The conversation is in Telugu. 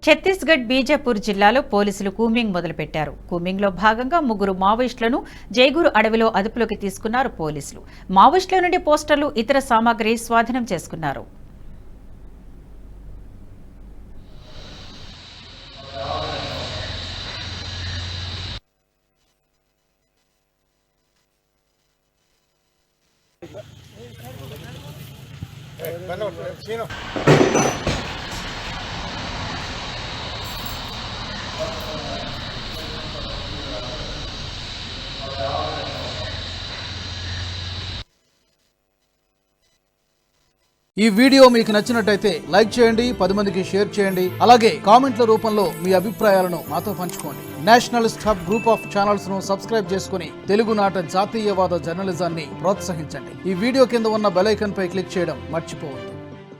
ఛత్తీస్గఢ్ బీజాపూర్ జిల్లాలో పోలీసులు కూంబింగ్ మొదలుపెట్టారు. కూంబింగ్లో భాగంగా 3 మావోయిస్టులను జైగూరు అడవిలో అదుపులోకి తీసుకున్నారు పోలీసులు. మావోయిస్టుల నుండి పోస్టర్లు, ఇతర సామాగ్రి స్వాధీనం చేసుకున్నారు. ఈ వీడియో మీకు నచ్చినట్టయితే లైక్ చేయండి, 10 మందికి షేర్ చేయండి. అలాగే కామెంట్ల రూపంలో మీ అభిప్రాయాలను మాతో పంచుకోండి. Nationalist hub group of channels ను సబ్స్క్రైబ్ చేసుకుని తెలుగునాట జాతీయవాద జర్నలిజాన్ని ప్రోత్సహించండి. ఈ వీడియో కింద ఉన్న బెల్ ఐకాన్ పై క్లిక్ చేయడం మర్చిపోవద్దు.